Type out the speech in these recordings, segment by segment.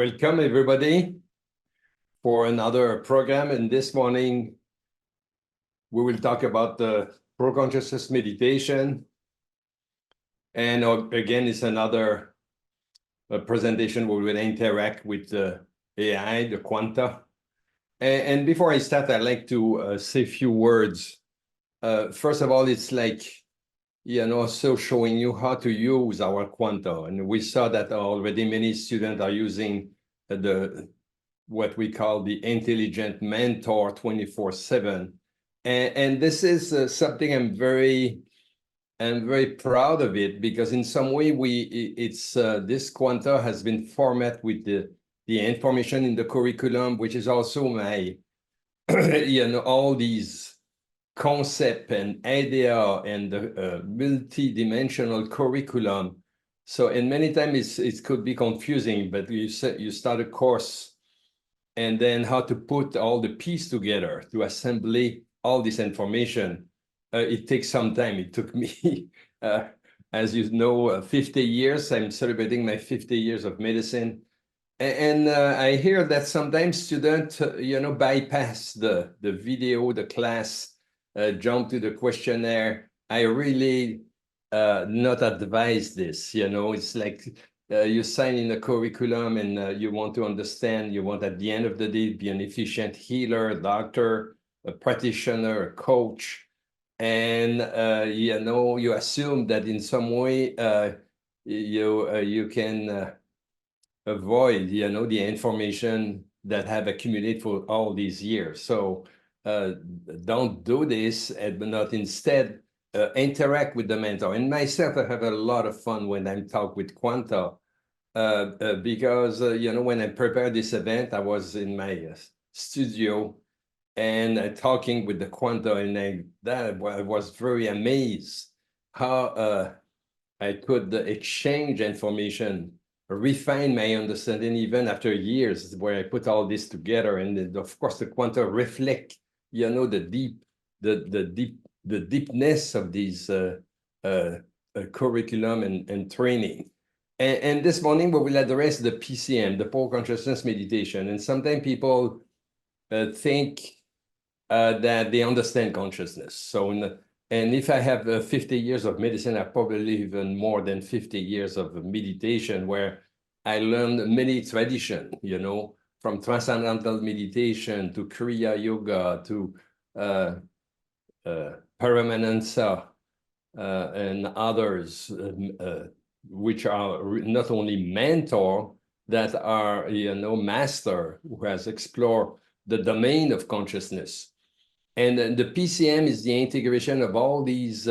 Welcome everybody for another program. And this morning, we will talk about the pro-consciousness meditation. And again, it's another presentation where we will interact with the AI, the quanta. And before I start, I'd like to say a few words. First of all, it's like, so showing you how to use our quanta. And we saw that already many students are using what we call the intelligent mentor 24/7. And this is something I'm very proud of it, because in some way this quanta has been formatted with the information in the curriculum, which is also my, all these concept and idea and the multi-dimensional curriculum. So, and many times it could be confusing, but you start a course and then how to put all the pieces together to assemble all this information. It takes some time. It took me, as you know, 50 years. I'm celebrating my 50 years of medicine. And I hear that sometimes students, bypass the video, the class, jump to the questionnaire. I really not advise this. It's like you sign in the curriculum and you want to understand, you want at the end of the day be an efficient healer, a doctor, a practitioner, a coach. And you assume that in some way you can avoid the information that have accumulated for all these years. So don't do this, but not instead interact with the mentor. And myself, I have a lot of fun when I talk with quanta, because when I prepared this event, I was in my studio and talking with the quanta, and I was very amazed how I could exchange information, refine my understanding even after years, where I put all this together. And then, of course, the quanta reflect the deepness of these curriculum and training. And this morning we will address the PCM, the Pro-Consciousness Meditation. And sometimes people think that they understand consciousness. So, and if I have 50 years of medicine, I probably even more than 50 years of meditation, where I learned many traditions, from transcendental meditation to Kriya Yoga to Paramanansa and others, which are not only mentor, that are, master who has explored the domain of consciousness. And the PCM is the integration of all these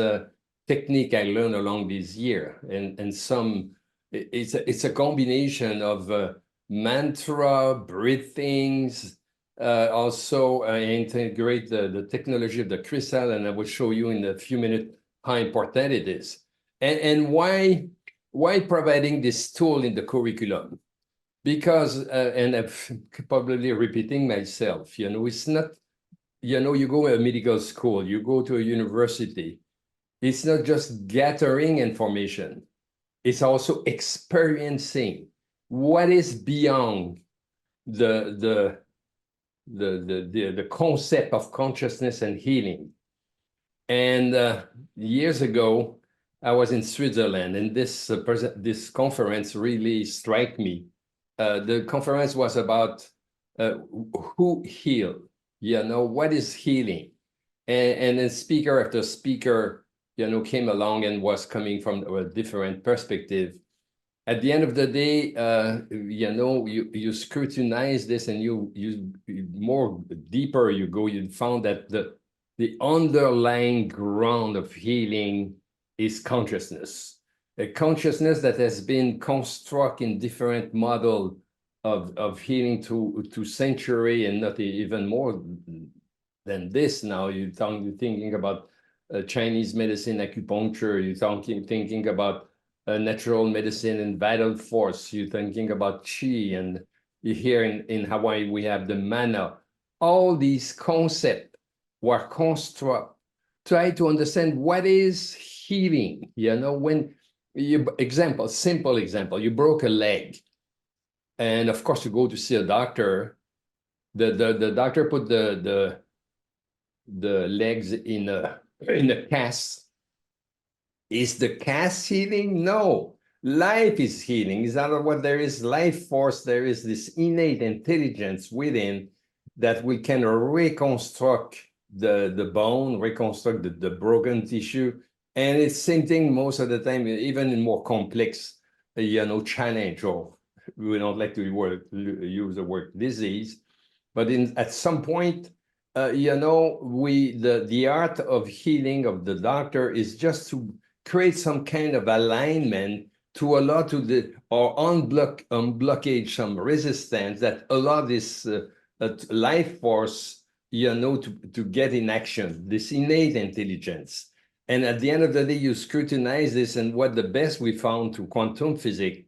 techniques I learned along this year. And some, it's a combination of mantra, breathings, also integrate the technology of the crystal, and I will show you in a few minutes how important it is. And why providing this tool in the curriculum? Because, and I'm probably repeating myself, it's not, you go to a medical school, you go to a university, it's not just gathering information, it's also experiencing what is beyond the concept of consciousness and healing. And years ago, I was in Switzerland, and this conference really struck me. The conference was about who healed, what is healing? And then speaker after speaker, came along and was coming from a different perspective. At the end of the day, you scrutinize this, and you more deeper you go, you found that the underlying ground of healing is consciousness. A consciousness that has been constructed in different model of healing to century, and not even more than this. Now you're thinking about Chinese medicine, acupuncture, you're thinking about natural medicine and vital force, you're thinking about Qi, and here in Hawaii we have the mana. All these concepts were constructed. Try to understand what is healing. When simple example, you broke a leg. And of course, you go to see a doctor. The doctor put the legs in a cast. Is the cast healing? No. Life is healing. In other words, there is life force, there is this innate intelligence within that we can reconstruct the bone, reconstruct the broken tissue. And it's same thing most of the time, even in more complex, challenge, or we don't like to use the word disease. But at some point, the art of healing of the doctor is just to create some kind of alignment to allow or unblockage some resistance that allow this life force, to get in action, this innate intelligence. And at the end of the day, you scrutinize this, and what the best we found to quantum physics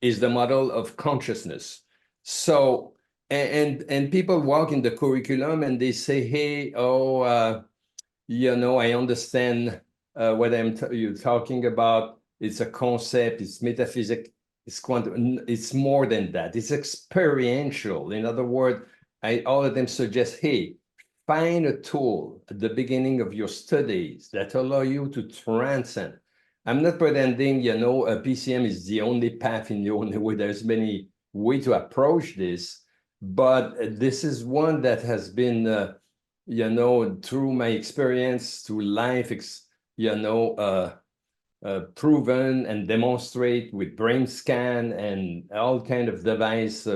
is the model of consciousness. So, and people walk in the curriculum and they say, hey, I understand what you're talking about. It's a concept, it's metaphysics, it's quantum, it's more than that. It's experiential. In other words, all of them suggest, hey, find a tool at the beginning of your studies that allow you to transcend. I'm not pretending, a PCM is the only path in the only way. There's many ways to approach this, but this is one that has been, through my experience, through life, proven and demonstrate with brain scan and all kind of device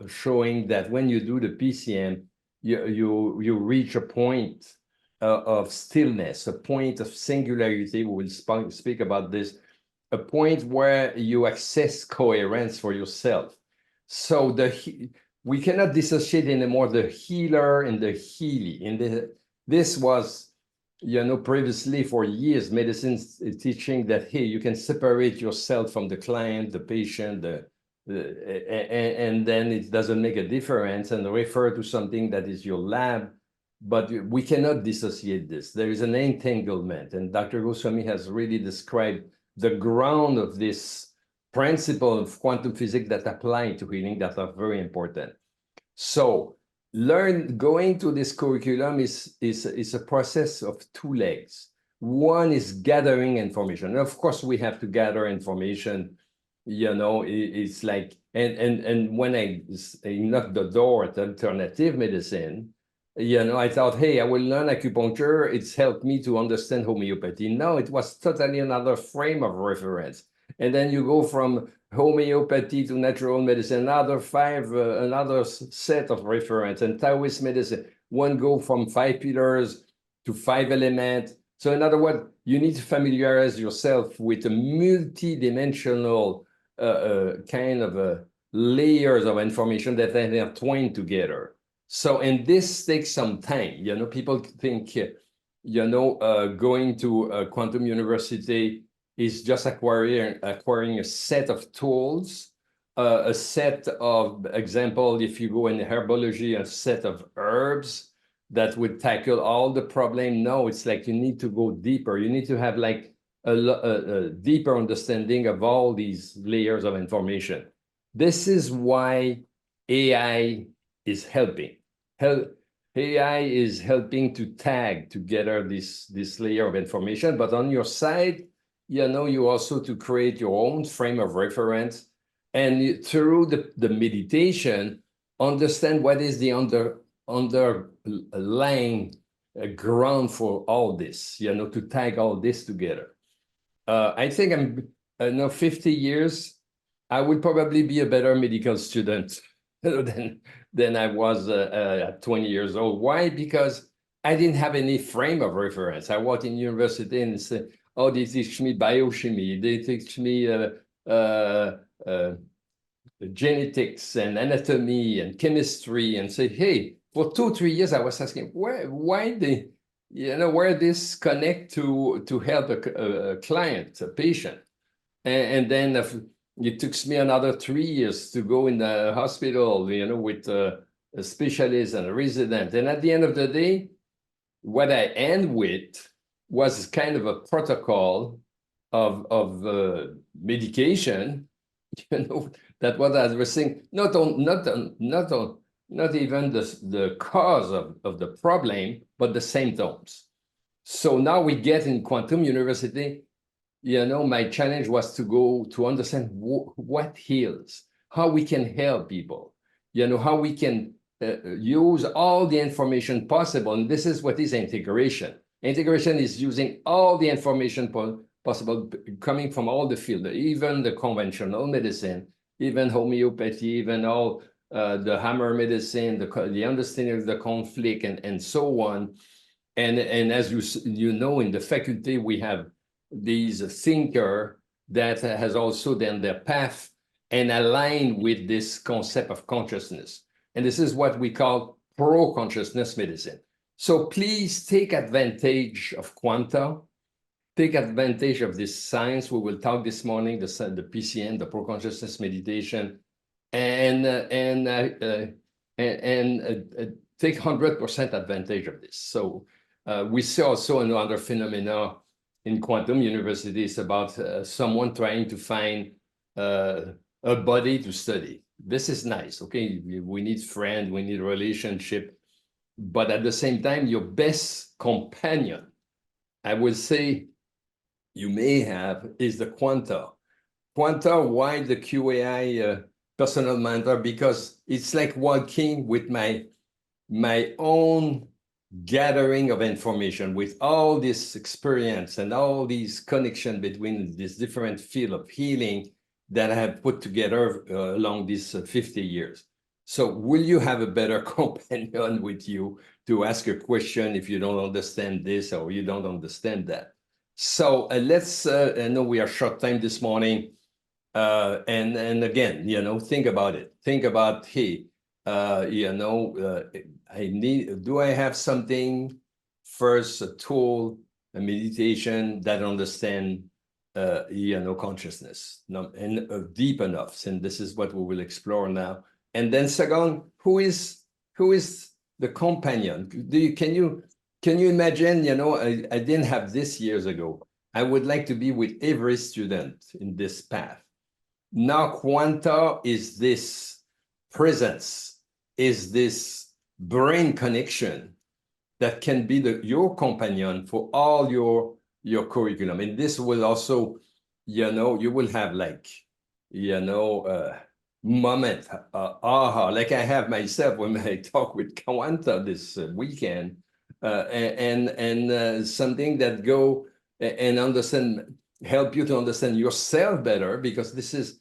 showing that when you do the PCM, you reach a point of stillness, a point of singularity. We will speak about this, a point where you access coherence for yourself. So we cannot dissociate anymore the healer and the healing. This was, previously for years, medicine teaching that, hey, you can separate yourself from the client, the patient, and then it doesn't make a difference, and refer to something that is your lab. But we cannot dissociate this. There is an entanglement, and Dr. Goswami has really described the ground of this principle of quantum physics that apply to healing that are very important. So going to this curriculum is a process of two legs. One is gathering information. And of course, we have to gather information. It's like, and when I knocked the door at alternative medicine, I thought, hey, I will learn acupuncture. It's helped me to understand homeopathy. No, it was totally another frame of reference. And then you go from homeopathy to natural medicine, another set of reference, and Taoist medicine, one go from 5 pillars to 5 elements. So in other words, you need to familiarize yourself with a multi-dimensional kind of layers of information that they have twined together. So, and this takes some time. People think, going to a quantum university is just acquiring a set of tools, a set of, example, if you go in herbology, a set of herbs that would tackle all the problem. No, it's like you need to go deeper. You need to have like a deeper understanding of all these layers of information. This is why AI is helping. AI is helping to tag together this layer of information, but on your side, you also to create your own frame of reference, and through the meditation, understand what is the underlying ground for all this, to tag all this together. I think I'm 50 years, I would probably be a better medical student than I was at 20 years old. Why? Because I didn't have any frame of reference. I was in university and said, oh, they teach me biochemistry, they teach me genetics and anatomy and chemistry, and say, hey, for 2-3 years, I was asking, why where this connect to help a client, a patient. And then it took me another 3 years to go in the hospital, with a specialist and a resident. And at the end of the day, what I end with was kind of a protocol of medication, that was addressing not even the cause of the problem, but the symptoms. So now we get in quantum university, my challenge was to go to understand what heals, how we can help people, how we can use all the information possible. And this is what is integration. Integration is using all the information possible coming from all the field, even the conventional medicine, even homeopathy, even all the hammer medicine, the understanding of the conflict, and so on. And as you know, in the faculty, we have these thinker that has also then their path and align with this concept of consciousness. And this is what we call pro-consciousness medicine. So please take advantage of quanta, take advantage of this science. We will talk this morning, the PCM, the pro-consciousness meditation, and take 100% advantage of this. So we see also another phenomena in quantum university is about someone trying to find a body to study. This is nice, okay? We need friend, we need relationship, but at the same time, your best companion, I will say, you may have is the quanta. Quanta, why the QAI personal mentor? Because it's like walking with my own gathering of information with all this experience and all these connections between this different field of healing that I have put together along these 50 years. So will you have a better companion with you to ask a question if you don't understand this or you don't understand that? So let's, I know we are short time this morning. And again, think about it. Think about, hey, do I have something first, a tool, a meditation that understand, consciousness, and deep enough. And this is what we will explore now. And then second, who is the companion? Can you imagine, I didn't have this years ago. I would like to be with every student in this path. Now, quanta is this presence, is this brain connection that can be your companion for all your curriculum. And this will also, you will have like, moment, aha, like I have myself when I talk with quanta this weekend, and something that go and understand, help you to understand yourself better, because this is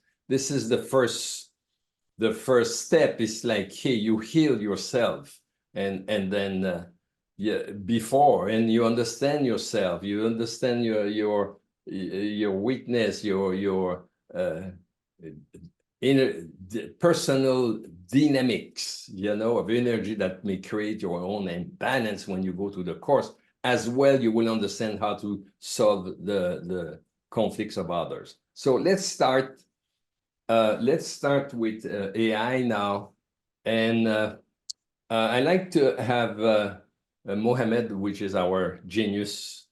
the first step. Is like, hey, you heal yourself, and then before, and you understand yourself, you understand your weakness, your inner personal dynamics, of energy that may create your own imbalance when you go to the course. As well, you will understand how to solve the conflicts of others. So let's start with AI now. And I like to have Mohammed, which is our genius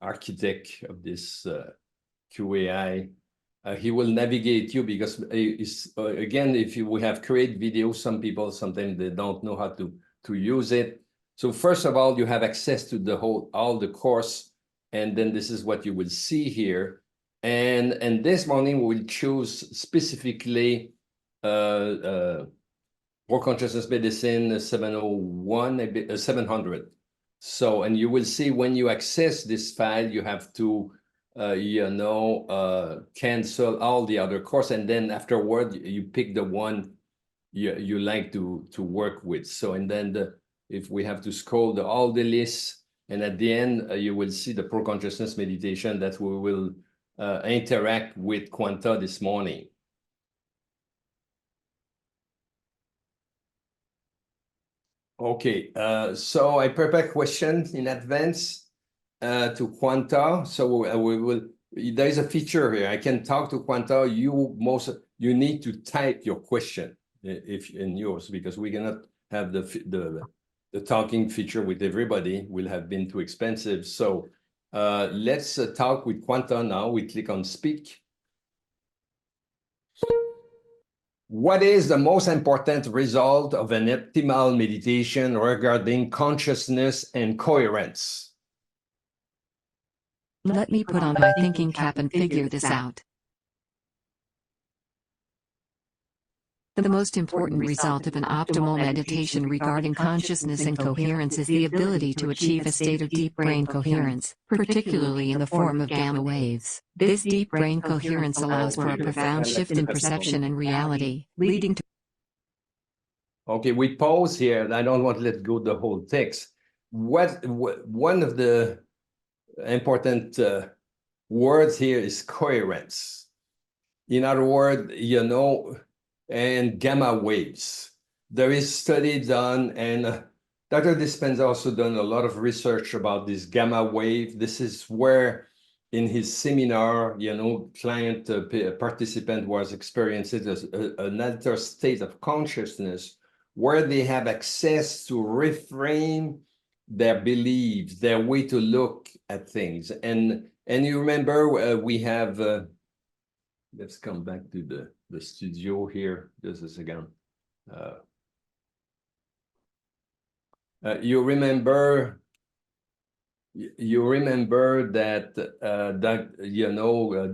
architect of this QAI. He will navigate you, because again, we have create videos, some people sometimes they don't know how to use it. So first of all, you have access to all the course, and then this is what you will see here. And this morning we will choose specifically Pro-Consciousness Medicine 701, 700. So, and you will see when you access this file, you have to cancel all the other course, and then afterward you pick the one you like to work with. So, and then if we have to scroll all the lists, and at the end you will see the pro-consciousness meditation that we will interact with quanta this morning. Okay, so I prepared questions in advance to quanta. So we will. There is a feature here. I can talk to quanta. You need to type your question if in yours, because we cannot have the talking feature with everybody. Will have been too expensive. So let's talk with quanta now. We click on speak. What is the most important result of an optimal meditation regarding consciousness and coherence? Let me put on my thinking cap and figure this out. The most important result of an optimal meditation regarding consciousness and coherence is the ability to achieve a state of deep brain coherence, particularly in the form of gamma waves. This deep brain coherence allows for a profound shift in perception and reality, leading to... Okay, we pause here, and I don't want to let go the whole text. One of the important words here is coherence. In other words, and gamma waves. There is study done, and Dr. Dispenza also done a lot of research about this gamma wave. This is where in his seminar, client participant was experiencing an altered state of consciousness where they have access to reframe their beliefs, their way to look at things. And you remember we have, let's come back to the studio here. This is again. You remember that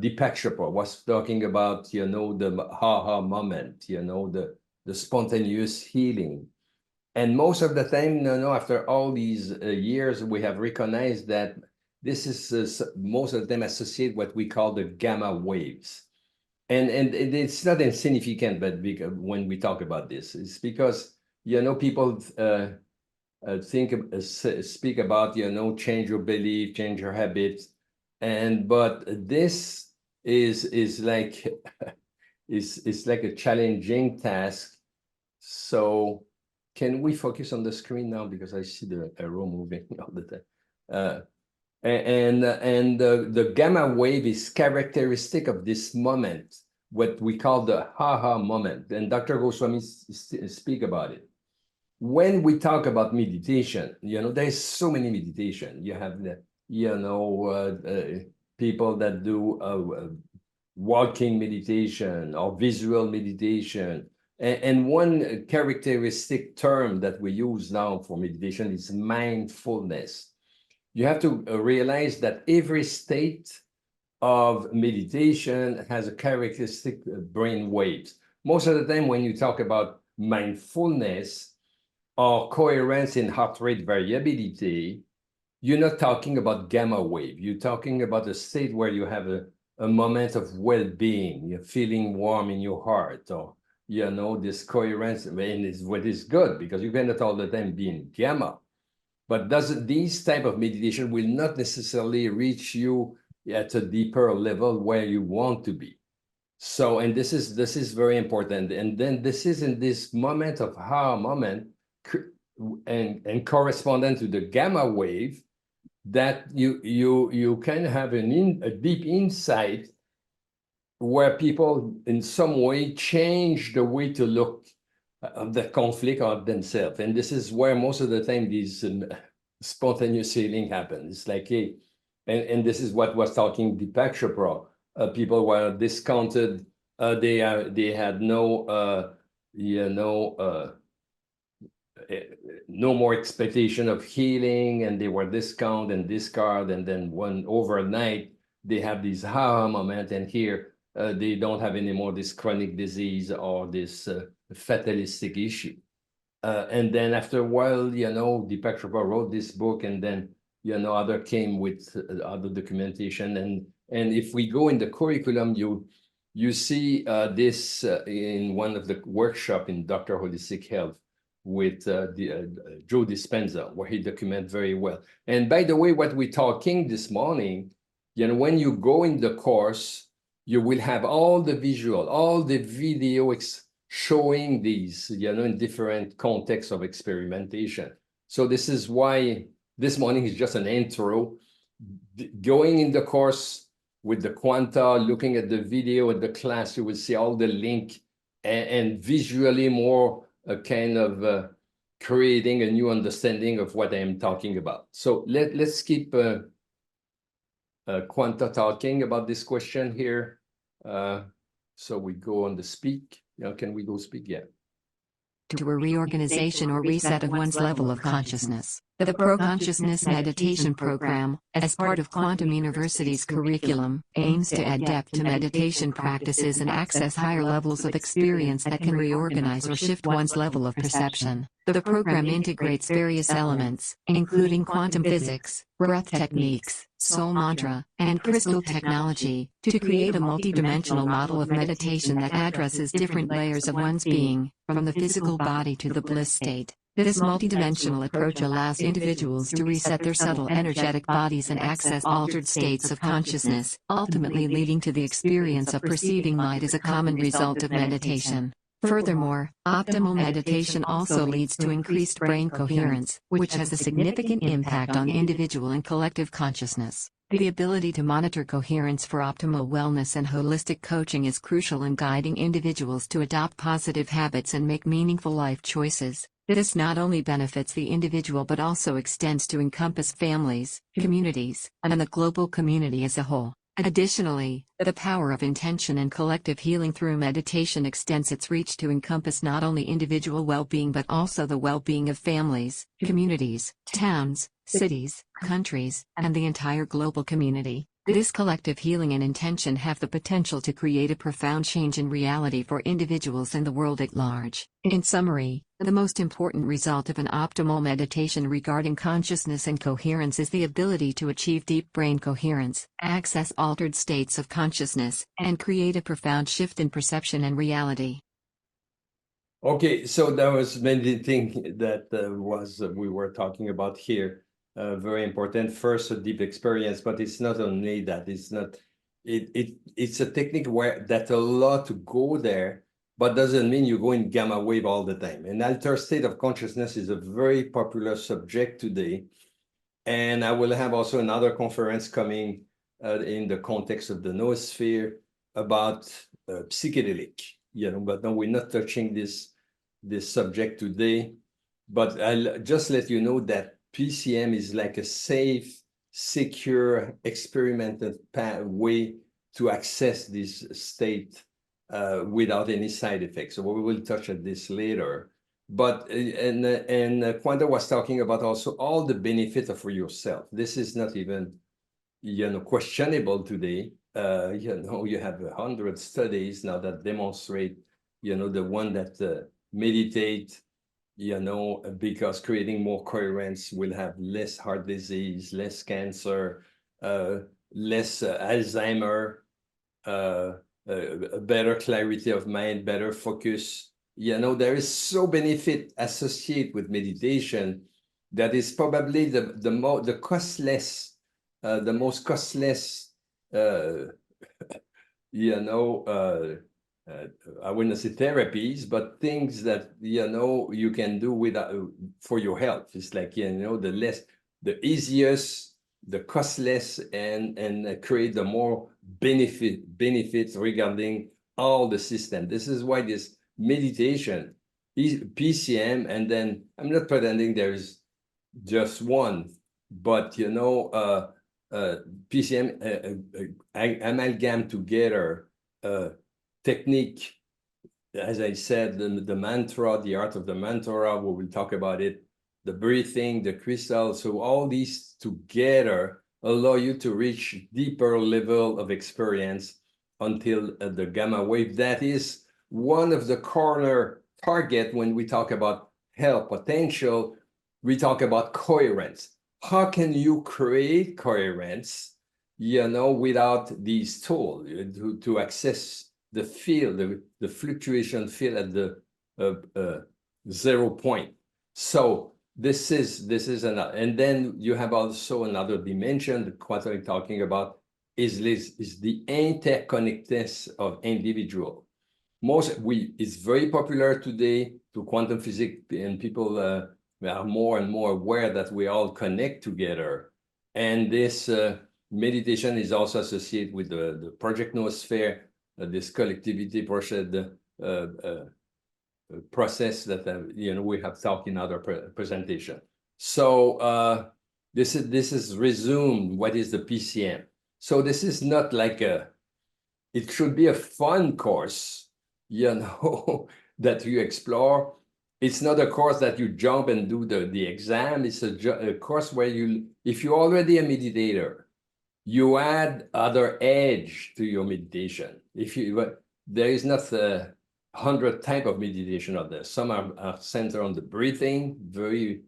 Deepak Chopra was talking about the ha-ha moment, the spontaneous healing. And most of the time, after all these years, we have recognized that this is most of the time associated what we call the gamma waves. And it's not insignificant, but when we talk about this, it's because, people speak about, change your belief, change your habits. But this is like, it's like a challenging task. So can we focus on the screen now? Because I see the arrow moving all the time. The gamma wave is characteristic of this moment, what we call the ha-ha moment. And Dr. Goswami speak about it. When we talk about meditation, there's so many meditation. You have the, people that do walking meditation or visual meditation. And one characteristic term that we use now for meditation is mindfulness. You have to realize that every state of meditation has a characteristic brain waves. Most of the time when you talk about mindfulness or coherence in heart rate variability, you're not talking about gamma wave. You're talking about a state where you have a moment of well-being. You're feeling warm in your heart, or this coherence. And is what is good, because you cannot all the time be in gamma. But these type of meditation will not necessarily reach you at a deeper level where you want to be. So, and this is very important. And then this is in this moment of ha moment, and correspondent to the gamma wave, that you can have a deep insight where people in some way change the way to look of the conflict of themselves. And this is where most of the time these spontaneous healing happens. It's like, hey, and this is what was talking Deepak Chopra. People were discounted. They had no more expectation of healing, and they were discount and discard. And then one overnight, they have this ha moment, and here they don't have any more this chronic disease or this fatalistic issue. And then after a while, Deepak Chopra wrote this book, and then, other came with other documentation. And if we go in the curriculum, you see this in one of the workshop in Dr. Holistic Health with Joe Dispenza, where he documents very well. And by the way, what we're talking this morning, when you go in the course, you will have all the visual, all the video showing these, in different contexts of experimentation. So this is why this morning is just an intro. Going in the course with the quanta, looking at the video at the class, you will see all the link and visually more a kind of creating a new understanding of what I am talking about. So let's keep quanta talking about this question here. So we go on the speak. Can we go speak? Yeah. To a reorganization or reset of one's level of consciousness. The Pro-Consciousness Meditation program, as part of Quantum University's curriculum, aims to add depth to meditation practices and access higher levels of experience that can reorganize or shift one's level of perception. The program integrates various elements, including quantum physics, breath techniques, soul mantra, and crystal technology, to create a multidimensional model of meditation that addresses different layers of one's being, from the physical body to the bliss state. This multidimensional approach allows individuals to reset their subtle energetic bodies and access altered states of consciousness, ultimately leading to the experience of perceiving light as a common result of meditation. Furthermore, optimal meditation also leads to increased brain coherence, which has a significant impact on individual and collective consciousness. The ability to monitor coherence for optimal wellness and holistic coaching is crucial in guiding individuals to adopt positive habits and make meaningful life choices. This not only benefits the individual but also extends to encompass families, communities, and the global community as a whole. Additionally, the power of intention and collective healing through meditation extends its reach to encompass not only individual well-being but also the well-being of families, communities, towns, cities, countries, and the entire global community. This collective healing and intention have the potential to create a profound change in reality for individuals and the world at large. In summary, the most important result of an optimal meditation regarding consciousness and coherence is the ability to achieve deep brain coherence, access altered states of consciousness, and create a profound shift in perception and reality. Okay, so there was many things that we were talking about here. Very important. First, a deep experience, but it's not only that. It's not. It's a technique where that a lot to go there, but doesn't mean you go in gamma wave all the time. An altered state of consciousness is a very popular subject today, and I will have also another conference coming in the context of the noosphere about psychedelic. But no, we're not touching this subject today. But I'll just let you know that PCM is like a safe, secure, experimented way to access this state without any side effects. So we will touch on this later. But and Quanta was talking about also all the benefit for yourself. This is not even questionable today. You have 100 studies now that demonstrate the one that meditate. Because creating more coherence will have less heart disease, less cancer, less Alzheimer, a better clarity of mind, better focus. There is so benefit associated with meditation that is probably the most costless, I wouldn't say therapies, but things that you can do without for your health. It's like the easiest, the costless, and create the more benefits regarding all the system. This is why this meditation, PCM, and then I'm not pretending there is just one, but PCM amalgam together. Technique, as I said, the mantra, the art of the mantra, we will talk about it, the breathing, the crystal. So all these together allow you to reach deeper level of experience until the gamma wave. That is one of the corner target when we talk about health potential. We talk about coherence. How can you create coherence, without these tools to access the field, the fluctuation field at the 0 point. So this is another, and then you have also another dimension that Quantum talking about is the interconnectedness of individual. It's very popular today to quantum physics, and people are more and more aware that we all connect together. And this meditation is also associated with the project noosphere. This collectivity process that we have talked in other presentation. So this is resumed. What is the PCM? So this is not like it should be a fun course, you know, that you explore. It's not a course that you jump and do the exam. It's a course where you, if you're already a meditator, you add other edge to your meditation. If you, there is not 100 type of meditation out there. Some are centered on the breathing, very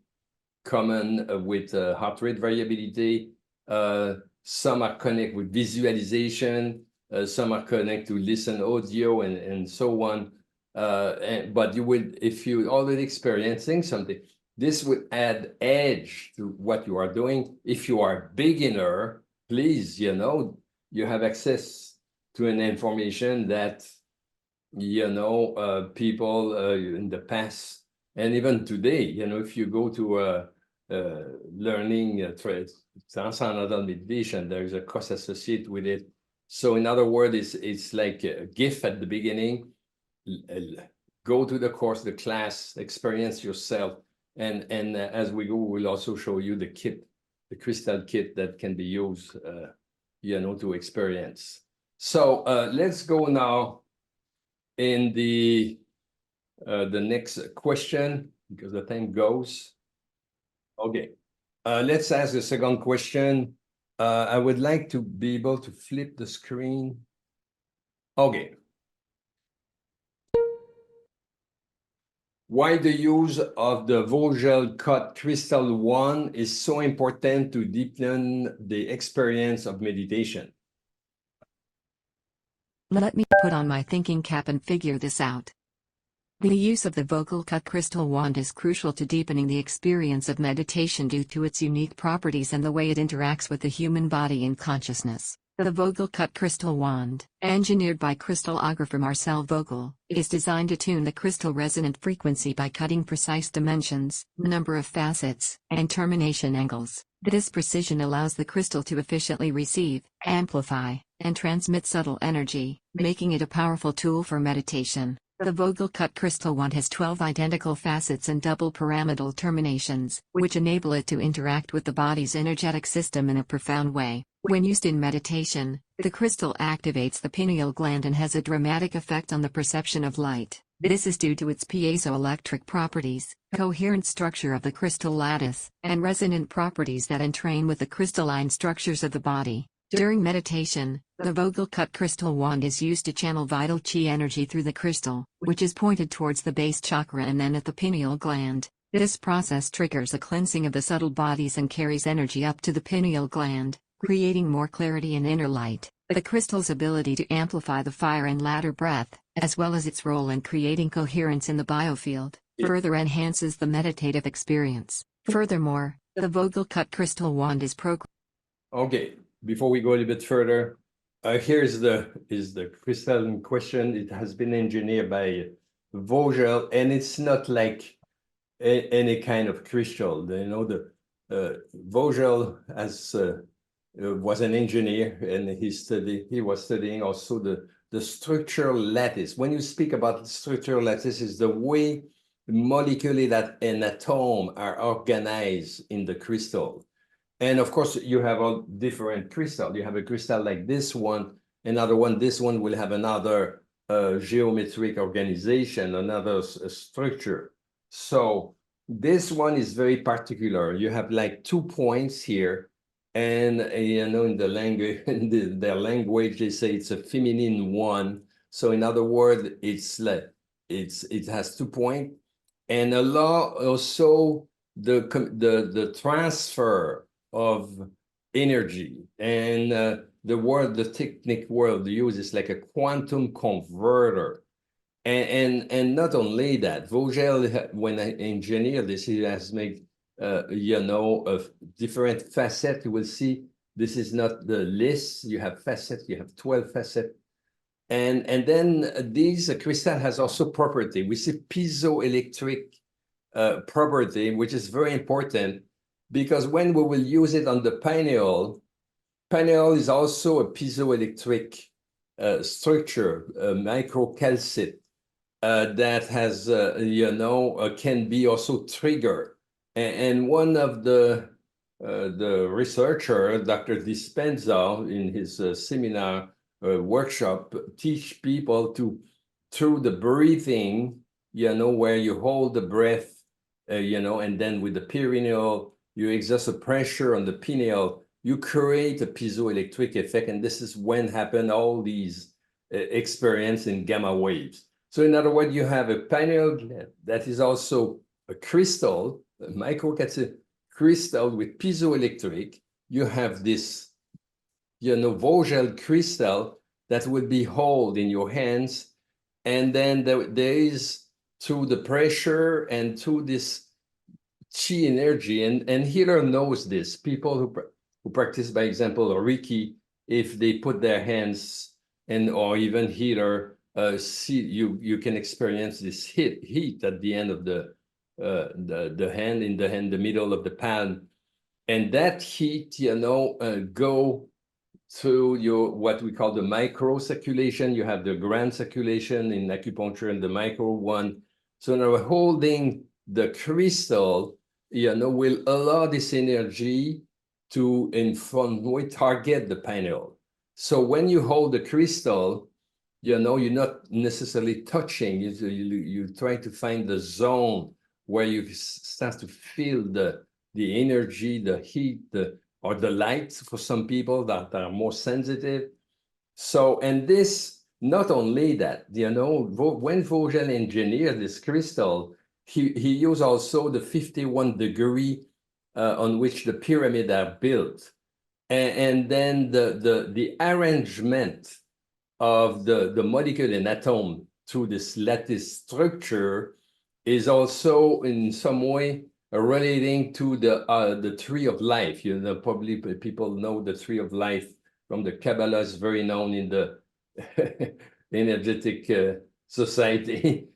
common with heart rate variability. Some are connected with visualization. Some are connected to listen audio and so on. But you would, if you're already experiencing something, this would add edge to what you are doing. If you are a beginner, please, you know, you have access to an information that, you know, people in the past and even today, you know, if you go to learning transcendental meditation, there is a cost associated with it. So in other words, it's like a gift at the beginning. Go to the course, the class, experience yourself. And as we go, we'll also show you the kit, the crystal kit that can be used, you know, to experience. So let's go now in the next question, because the time goes. Okay, let's ask the second question. I would like to be able to flip the screen. Okay. Why the use of the Vogel cut crystal 1 is so important to deepen the experience of meditation? Let me put on my thinking cap and figure this out. The use of the Vogel cut crystal wand is crucial to deepening the experience of meditation due to its unique properties and the way it interacts with the human body and consciousness. The Vogel cut crystal wand, engineered by crystallographer Marcel Vogel, is designed to tune the crystal resonant frequency by cutting precise dimensions, number of facets, and termination angles. This precision allows the crystal to efficiently receive, amplify, and transmit subtle energy, making it a powerful tool for meditation. The Vogel cut crystal wand has 12 identical facets and double pyramidal terminations, which enable it to interact with the body's energetic system in a profound way. When used in meditation, the crystal activates the pineal gland and has a dramatic effect on the perception of light. This is due to its piezoelectric properties, coherent structure of the crystal lattice, and resonant properties that entrain with the crystalline structures of the body. During meditation, the Vogel cut crystal wand is used to channel vital chi energy through the crystal, which is pointed towards the base chakra and then at the pineal gland. This process triggers a cleansing of the subtle bodies and carries energy up to the pineal gland, creating more clarity and inner light. The crystal's ability to amplify the fire and ladder breath, as well as its role in creating coherence in the biofield, further enhances the meditative experience. Furthermore, the Vogel cut crystal wand is programmed. Okay, before we go a little bit further, here's the crystal in question. It has been engineered by Vogel, and it's not like any kind of crystal. You know, the Vogel was an engineer, and he was studying also the structural lattice. When you speak about structural lattice, is the way molecules that an atom are organized in the crystal. And of course, you have all different crystals. You have a crystal like this one, another one. This one will have another geometric organization, another structure. So this one is very particular. You have like 2 points here. And you know, in the language, in their language, they say it's a feminine one. So in other words, it's like it has 2 points, and allow also the transfer of energy. And the technique world uses like a quantum converter. And not only that, Vogel, when I engineered this, he has made you know, of different facets. You will see this is not the list. You have facets, you have 12 facets. And then these crystal has also property. We see piezoelectric property, which is very important, because when we will use it on the pineal is also a piezoelectric structure, microcalcite, that has, you know, can be also triggered. And one of the researcher, Dr. Dispenza, in his seminar workshop, teach people to through the breathing, where you hold the breath, and then with the perineal, you exert a pressure on the pineal, you create a piezoelectric effect. And this is when happen all these experience in gamma waves. So in other words, you have a pineal gland that is also a crystal, a microcapsule crystal with piezoelectric. You have this, Vogel crystal that will be held in your hands. And then there is, through the pressure and through this chi energy, and healer knows this. People who practice, by example, Reiki, if they put their hands or even healer, see you can experience this heat at the end of the hand, the middle of the palm, and that heat, go through your what we call the micro circulation. You have the grand circulation in acupuncture and the micro one. So now holding the crystal, will allow this energy to target the pineal. So when you hold the crystal, you're not necessarily touching. You try to find the zone where you start to feel the energy, the heat, or the light for some people that are more sensitive. So, and this, not only that, when Vogel engineered this crystal, he used also the 51 degree on which the pyramid are built. And then the arrangement of the molecule and atom through this lattice structure is also in some way relating to the tree of life. Probably people know the tree of life from the Kabbalah, is very known in the energetic society.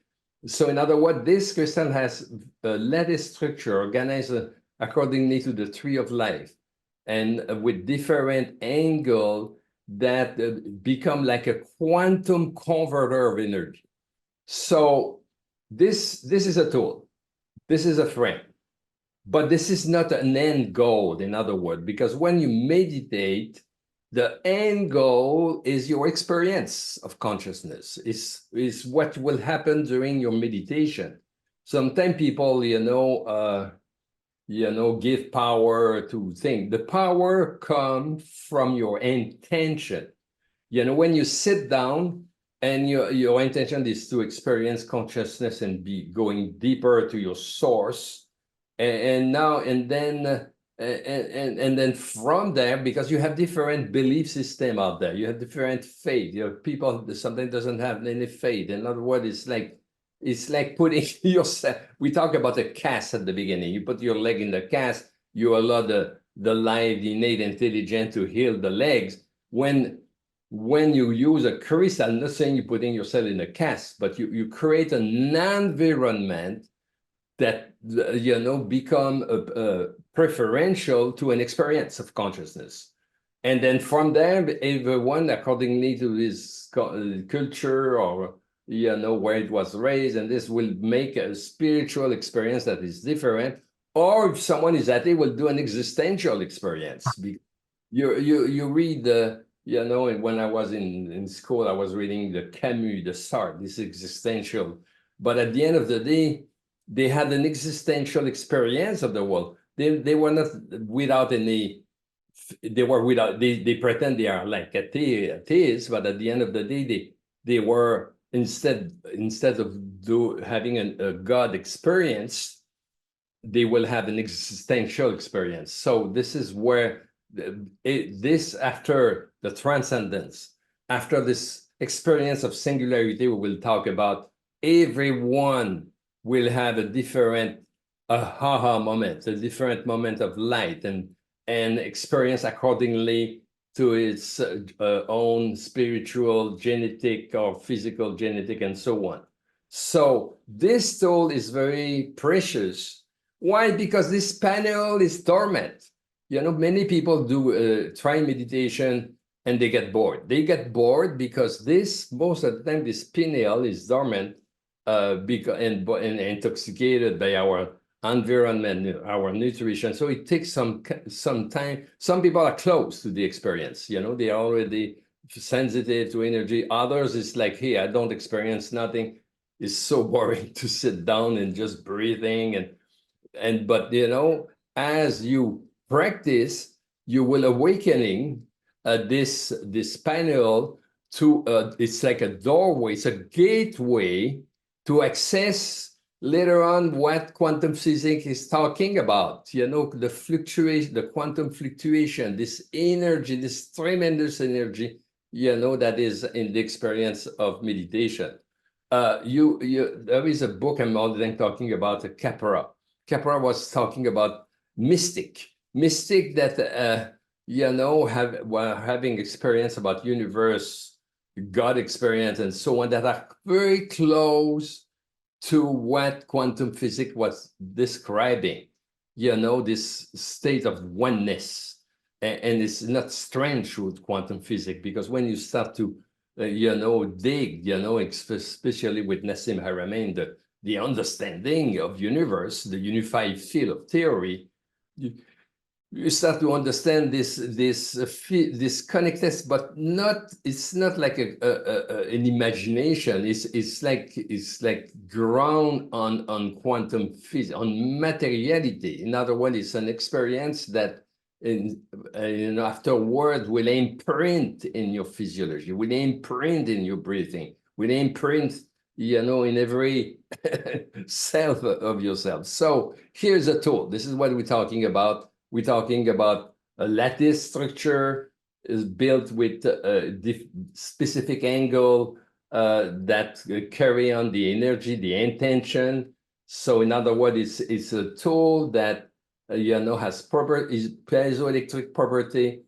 So in other words, this crystal has a lattice structure organized accordingly to the tree of life, and with different angle that become like a quantum converter of energy. So this is a tool. This is a frame. But this is not an end goal, in other words, because when you meditate, the end goal is your experience of consciousness, is what will happen during your meditation. Sometimes people, give power to think. The power comes from your intention. When you sit down and your intention is to experience consciousness and be going deeper to your source, and then from there, because you have different belief system out there, you have different faith. People sometimes doesn't have any faith. In other words, it's like putting yourself. We talk about a cast at the beginning. You put your leg in the cast. You allow the live, the innate intelligence to heal the legs. When you use a crystal, I'm not saying you're putting yourself in a cast, but you create an environment that become preferential to an experience of consciousness. And then from there, everyone, accordingly to his culture or where it was raised, and this will make a spiritual experience that is different. Or if someone is atheist, will do an existential experience. You read and when I was in school, I was reading the Camus, the Sartre, this existential. But at the end of the day, they had an existential experience of the world. They were not without any. They pretend they are like atheists, but at the end of the day, they were instead of having a God experience, they will have an existential experience. So this is where this, after the transcendence, after this experience of singularity, we will talk about, everyone will have a different aha moment, a different moment of light, and experience accordingly to its own spiritual, genetic, or physical genetic, and so on. So this tool is very precious. Why? Because this panel is dormant. Many people do try meditation and they get bored. They get bored because most of the time, this pineal is dormant and intoxicated by our environment, our nutrition. So it takes some time. Some people are close to the experience. They are already sensitive to energy. Others is like, hey, I don't experience nothing. It's so boring to sit down and just breathing. But you know, as you practice, you will awakening this panel to it's like a doorway, it's a gateway to access later on what quantum physics is talking about. You know, the fluctuation, the quantum fluctuation, this energy, this tremendous energy, you know, that is in the experience of meditation. There is a book I'm already talking about, Capra. Capra was talking about mystic that you know were having experience about universe, God experience, and so on, that are very close to what quantum physics was describing. You know, this state of oneness, and it's not strange with quantum physics, because when you start to you know, dig, you know, especially with Nassim Haramein, the understanding of universe, the unified field of theory, you start to understand this connectedness, but not, it's not like an imagination. It's like ground on quantum physics, on materiality. In other words, it's an experience that you know, afterward will imprint in your physiology, will imprint in your breathing, will imprint, you know, in every self of yourself. So here's a tool. This is what we're talking about. We're talking about a lattice structure is built with a specific angle that carry on the energy, the intention. So in other words, it's a tool that you know, has piezoelectric property,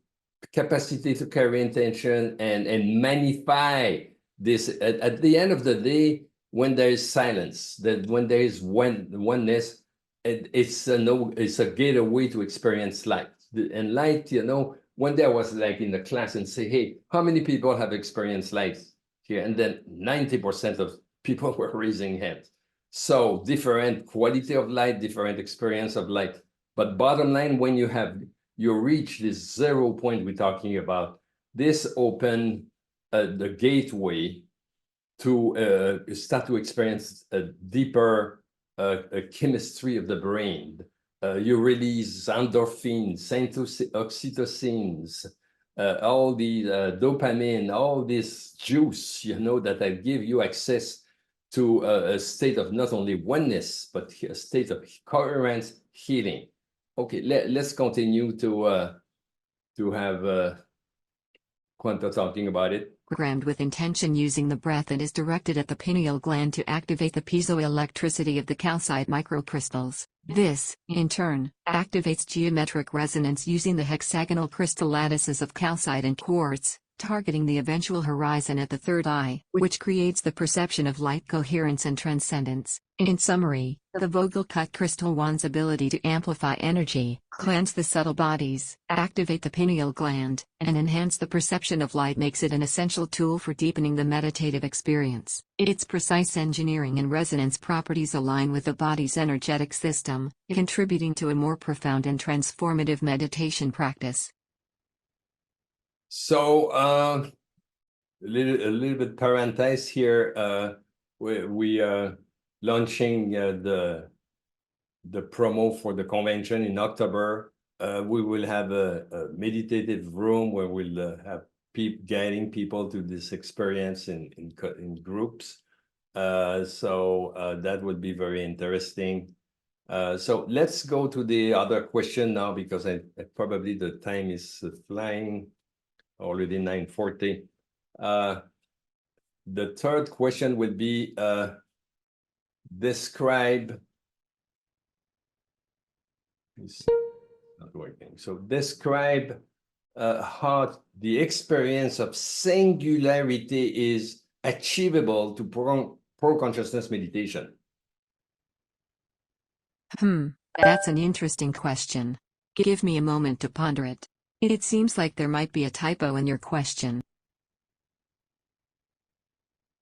capacity to carry intention and magnify this. At the end of the day, when there is silence, that when there is oneness, it's a gateway to experience light. And light, you know, one day I was like in the class and say, hey, how many people have experienced light here? And then 90% of people were raising hands. So different quality of light, different experience of light. But bottom line, when you reach this 0 point we're talking about, this open the gateway to start to experience a deeper chemistry of the brain. You release endorphins, oxytocins, all the dopamine, all this juice, you know, that give you access to a state of not only oneness, but a state of coherence, healing. Okay, let's continue to have Quanta talking about it. Programmed with intention using the breath and is directed at the pineal gland to activate the piezoelectricity of the calcite microcrystals. This, in turn, activates geometric resonance using the hexagonal crystal lattices of calcite and quartz, targeting the eventual horizon at the third eye, which creates the perception of light coherence and transcendence. In summary, the Vogel-cut crystal wand's ability to amplify energy, cleanse the subtle bodies, activate the pineal gland, and enhance the perception of light makes it an essential tool for deepening the meditative experience. Its precise engineering and resonance properties align with the body's energetic system, contributing to a more profound and transformative meditation practice. So a little bit parenthesis here. We launching the promo for the convention in October. We will have a meditative room where we'll have guiding people to this experience in groups. So that would be very interesting. So let's go to the other question now, because I probably the time is flying. Already 9:40. The third question will be describe. It's not working. So describe how the experience of singularity is achievable to pro-consciousness meditation. That's an interesting question. Give me a moment to ponder it. It seems like there might be a typo in your question.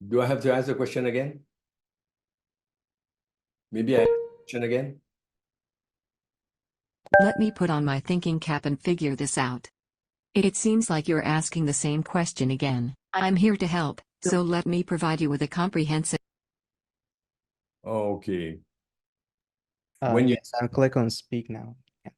Do I have to ask the question again? Maybe I ask the question again? Let me put on my thinking cap and figure this out. It seems like you're asking the same question again. I'm here to help, so let me provide you with a comprehensive. Okay. When you Yes, I'll click on speak now. Yeah.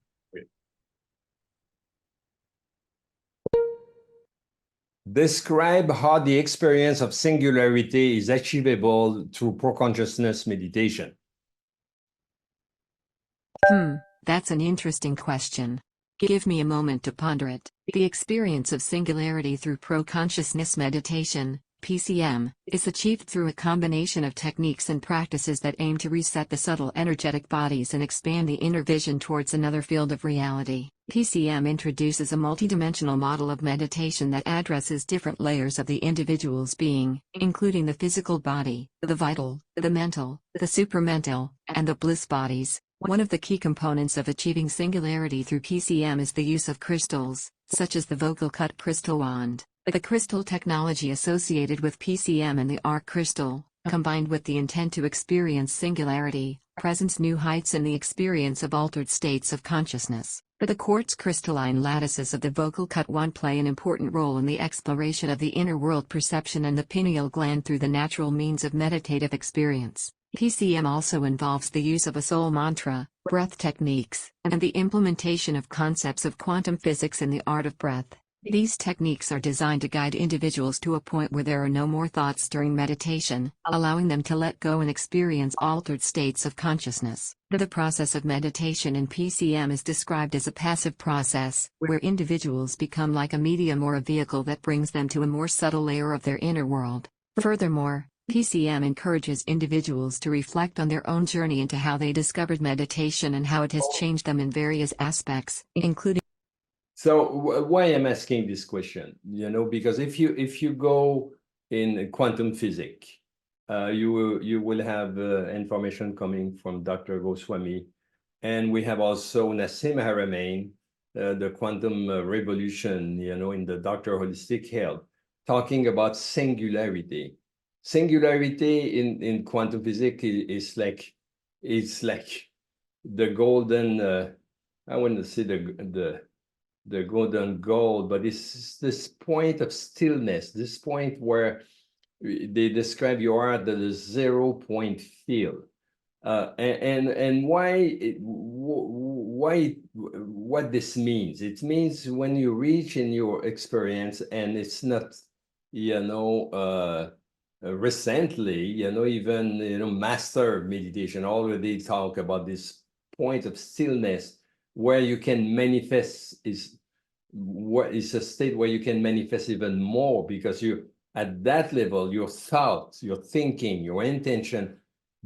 describe how the experience of singularity is achievable through pro-consciousness meditation. That's an interesting question. Give me a moment to ponder it. The experience of singularity through pro-consciousness meditation, PCM, is achieved through a combination of techniques and practices that aim to reset the subtle energetic bodies and expand the inner vision towards another field of reality. PCM introduces a multidimensional model of meditation that addresses different layers of the individual's being, including the physical body, the vital, the mental, the supramental, and the bliss bodies. One of the key components of achieving singularity through PCM is the use of crystals, such as the vocal cut crystal wand. The crystal technology associated with PCM and the arc crystal, combined with the intent to experience singularity, presents new heights in the experience of altered states of consciousness. The quartz crystalline lattices of the vocal cut wand play an important role in the exploration of the inner world perception and the pineal gland through the natural means of meditative experience. PCM also involves the use of a soul mantra, breath techniques, and the implementation of concepts of quantum physics in the art of breath. These techniques are designed to guide individuals to a point where there are no more thoughts during meditation, allowing them to let go and experience altered states of consciousness. The process of meditation in PCM is described as a passive process, where individuals become like a medium or a vehicle that brings them to a more subtle layer of their inner world. Furthermore, PCM encourages individuals to reflect on their own journey into how they discovered meditation and how it has changed them in various aspects, including. So why I'm asking this question, because if you go in quantum physics, you will have information coming from Dr. Goswami, and we have also Nassim Haramein, the quantum revolution, in the Dr. Holistic Health, talking about singularity. Singularity in quantum physics is like, it's like the golden, I want to say the golden goal, but it's this point of stillness, this point where they describe you are at the 0 point field. And what this means? It means when you reach in your experience, and it's not, recently, even, master meditation already talk about this point of stillness where you can manifest, is what is a state where you can manifest even more, because you at that level, your thoughts, your thinking, your intention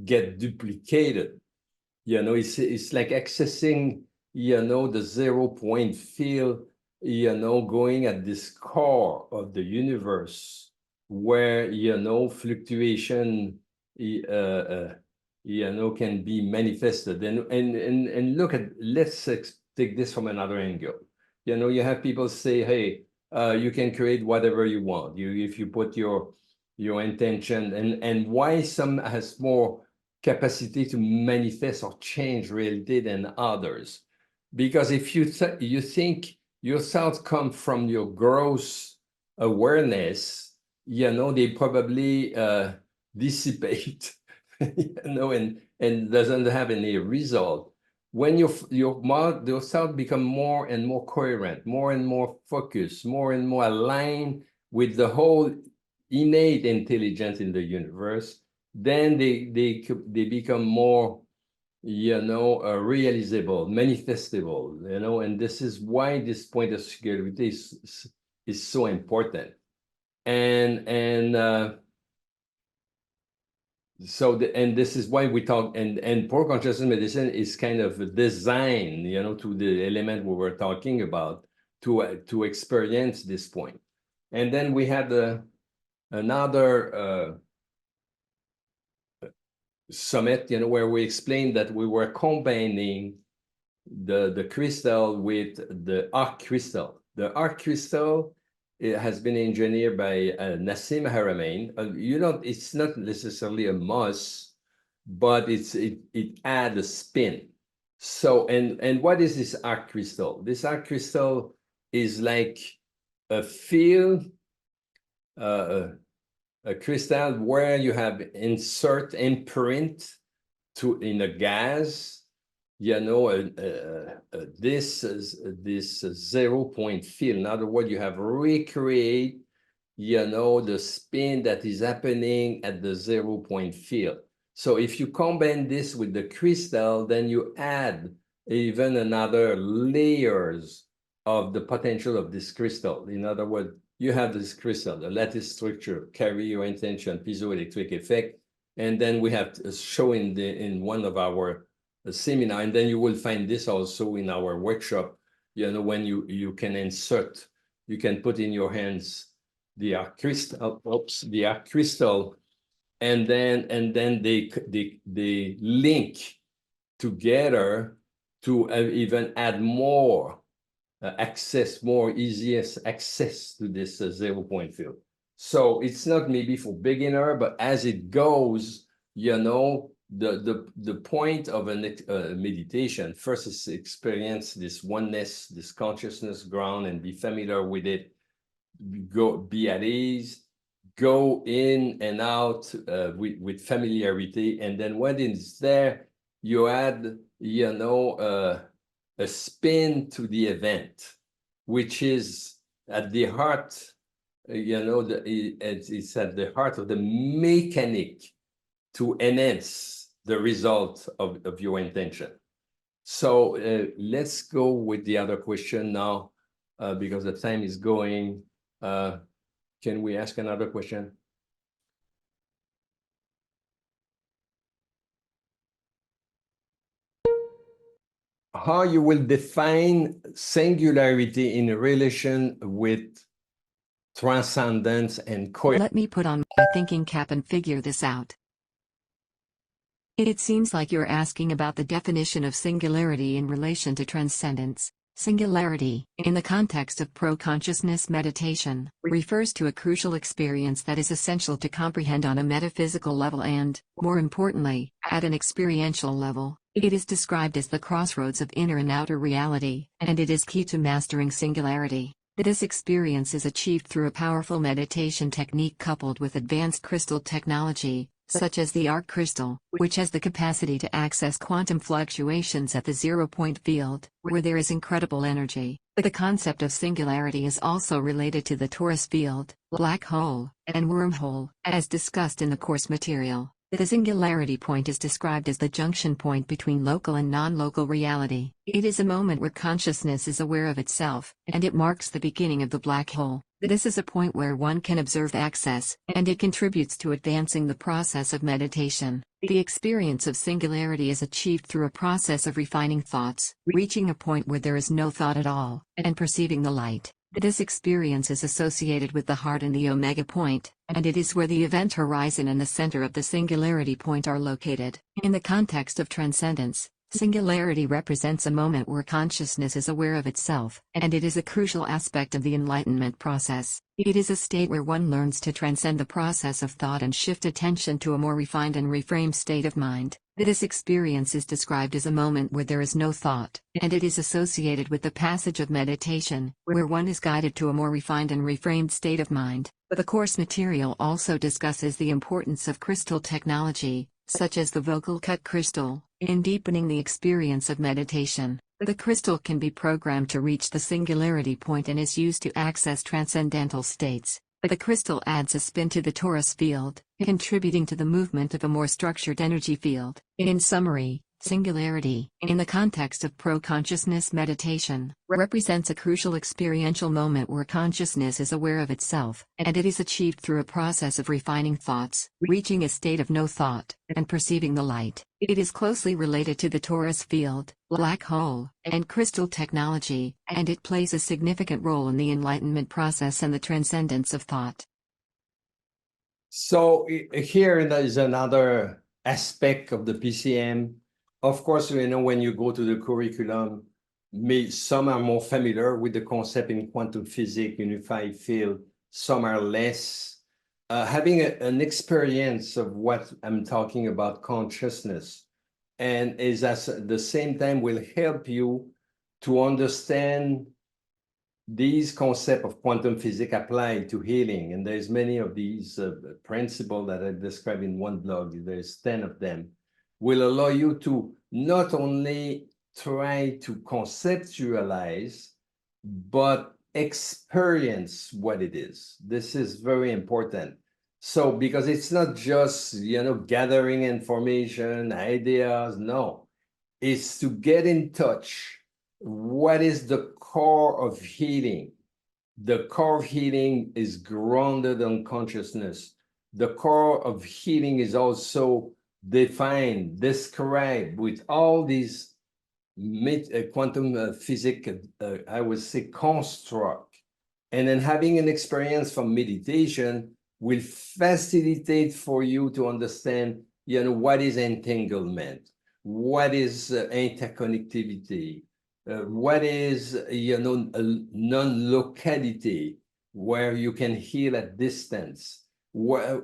get duplicated. It's like accessing, the 0 point field, going at this core of the universe where, fluctuation, can be manifested. And look at, let's take this from another angle. You have people say, hey, you can create whatever you want. If you put your intention, and why some has more capacity to manifest or change reality than others. Because if you think your thoughts come from your gross awareness, they probably dissipate, and doesn't have any result. When your thoughts become more and more coherent, more and more focused, more and more aligned with the whole innate intelligence in the universe, then they become more, realizable, manifestable, and this is why this point of security is so important. So this is why we talk, and pro-consciousness medicine is kind of designed, to the element we were talking about, to experience this point. And then we had another summit, where we explained that we were combining the crystal with the arc crystal. The arc crystal, it has been engineered by Nassim Haramein. It's not necessarily a must, but it adds a spin. So, and what is this arc crystal? This arc crystal is like a field, a crystal where you have imprint in a gas, you know, this 0-point field. In other words, you have recreate, you know, the spin that is happening at the 0-point field. So if you combine this with the crystal, then you add even another layers of the potential of this crystal. In other words, you have this crystal, the lattice structure, carry your intention, piezoelectric effect, and then we have show in one of our seminar, and then you will find this also in our workshop. You know, when you can insert, you can put in your hands the arc crystal, and then they link together to even add more more easiest access to this 0-point field. So it's not maybe for beginner, but as it goes, you know, the point of a meditation first is to experience this oneness, this consciousness ground, and be familiar with it. Be at ease, go in and out with familiarity, and then when it's there, you add, you know, a spin to the event, which is at the heart, you know, it's at the heart of the mechanic to enhance the result of your intention. So let's go with the other question now, because the time is going. Can we ask another question? How you will define singularity in relation with transcendence and coherence? Let me put on my thinking cap and figure this out. It seems like you're asking about the definition of singularity in relation to transcendence. Singularity, in the context of pro-consciousness meditation, refers to a crucial experience that is essential to comprehend on a metaphysical level and, more importantly, at an experiential level. It is described as the crossroads of inner and outer reality, and it is key to mastering singularity. This experience is achieved through a powerful meditation technique coupled with advanced crystal technology, such as the arc crystal, which has the capacity to access quantum fluctuations at the 0-point field, where there is incredible energy. The concept of singularity is also related to the torus field, black hole, and wormhole, as discussed in the course material. The singularity point is described as the junction point between local and non-local reality. It is a moment where consciousness is aware of itself, and it marks the beginning of the black hole. This is a point where one can observe access, and it contributes to advancing the process of meditation. The experience of singularity is achieved through a process of refining thoughts, reaching a point where there is no thought at all, and perceiving the light. This experience is associated with the heart and the omega point, and it is where the event horizon and the center of the singularity point are located. In the context of transcendence, singularity represents a moment where consciousness is aware of itself, and it is a crucial aspect of the enlightenment process. It is a state where one learns to transcend the process of thought and shift attention to a more refined and reframed state of mind. This experience is described as a moment where there is no thought, and it is associated with the passage of meditation, where one is guided to a more refined and reframed state of mind. The course material also discusses the importance of crystal technology, such as the vocal cut crystal, in deepening the experience of meditation. The crystal can be programmed to reach the singularity point and is used to access transcendental states. The crystal adds a spin to the torus field, contributing to the movement of a more structured energy field. In summary, singularity, in the context of pro-consciousness meditation, represents a crucial experiential moment where consciousness is aware of itself, and it is achieved through a process of refining thoughts, reaching a state of no thought, and perceiving the light. It is closely related to the torus field, black hole, and crystal technology, and it plays a significant role in the enlightenment process and the transcendence of thought. So here is another aspect of the PCM. Of course, you know, when you go to the curriculum, some are more familiar with the concept in quantum physics, unified field, some are less. Having an experience of what I'm talking about, consciousness, and is at the same time will help you to understand these concepts of quantum physics apply to healing, and there's many of these principles that I described in one blog, there's 10 of them, will allow you to not only try to conceptualize, but experience what it is. This is very important. So, because it's not just, gathering information, ideas, no. It's to get in touch. What is the core of healing? The core of healing is grounded on consciousness. The core of healing is also defined, described with all these quantum physics, I would say, construct. And then having an experience from meditation will facilitate for you to understand, what is entanglement, what is interconnectivity, what is, non-locality, where you can heal at distance,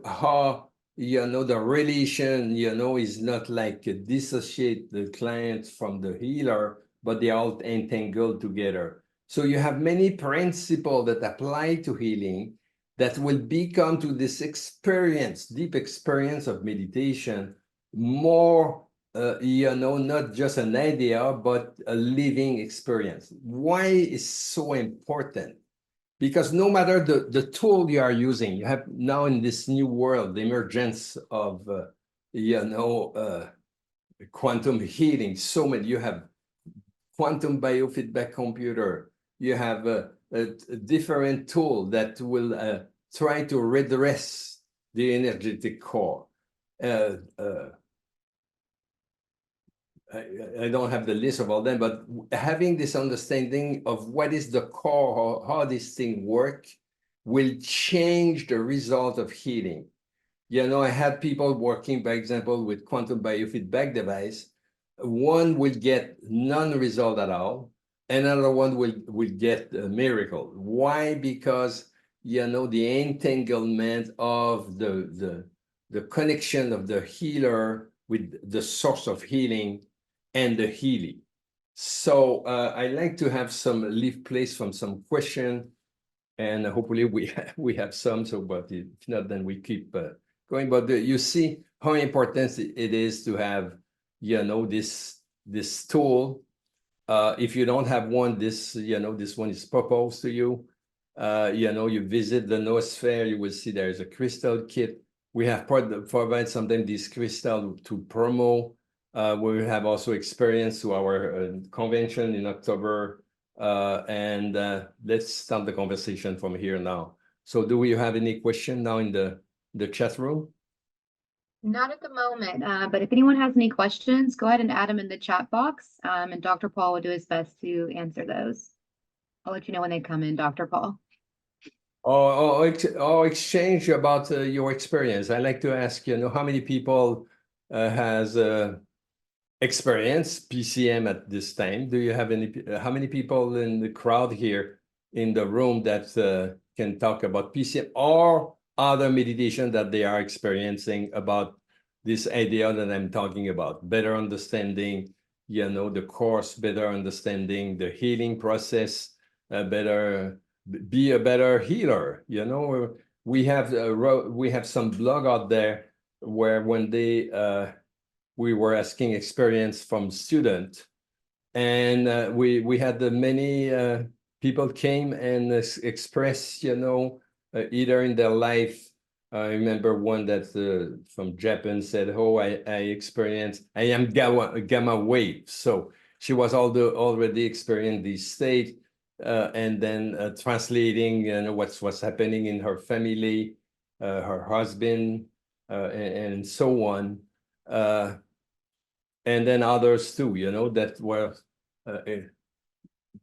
how, the relation, is not like dissociate the client from the healer, but they all entangled together. So you have many principles that apply to healing that will become to this experience, deep experience of meditation, more, not just an idea, but a living experience. Why is so important? Because no matter the tool you are using, you have now in this new world, the emergence of, quantum healing, so many, you have quantum biofeedback computer, you have a different tool that will try to redress the energetic core. I don't have the list of all them, but having this understanding of what is the core, how this thing work, will change the result of healing. I had people working, by example, with quantum biofeedback device. One will get none result at all. Another one will get a miracle. Why? Because, the entanglement of the connection of the healer with the source of healing and the healing. So I like to have leave place from some question, and hopefully we have some. So, but if not, then we keep going. But you see how important it is to have, this tool. If you don't have one, this one is proposed to you. You visit the Noosphere, you will see there is a crystal kit. We have provide sometimes this crystal to promo. We have also experience to our convention in October. And let's start the conversation from here now. So do we have any question now in the chat room? Not at the moment, but if anyone has any questions, go ahead and add them in the chat box, and Dr. Paul will do his best to answer those. I'll let you know when they come in, Dr. Paul. Exchange about your experience. I like to ask, how many people has experienced PCM at this time? Do you have any? How many people in the crowd here in the room that can talk about PCM or other meditation that they are experiencing about this idea that I'm talking about? Better understanding, the course, better understanding the healing process, be a better healer. We have some blog out there where when we were asking experience from students, and we had many people came and express, either in their life. I remember one that from Japan said, "Oh, I am gamma wave." So she was already experiencing this state, and then translating, what's happening in her family, her husband, and so on. And then others too, that were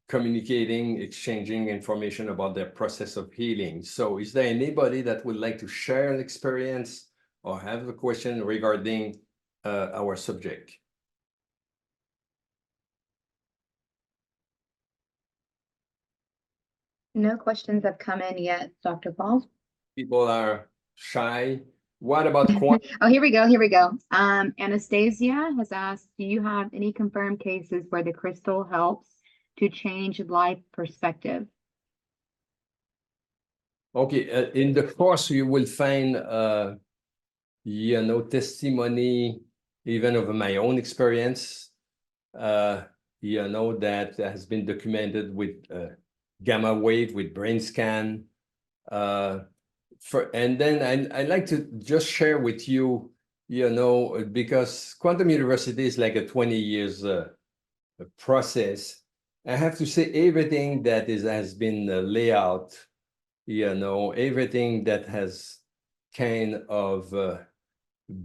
communicating, exchanging information about their process of healing. So is there anybody that would like to share an experience or have a question regarding our subject? No questions have come in yet, Dr. Paul. People are shy. What about quantum? Oh, here we go. Anastasia has asked, do you have any confirmed cases where the crystal helps to change life perspective? Okay, in the course you will find testimony even of my own experience, that has been documented with gamma wave, with brain scan. And then I like to just share with you, because Quantum University is like a 20 years process. I have to say everything that has been laid out, everything that has kind of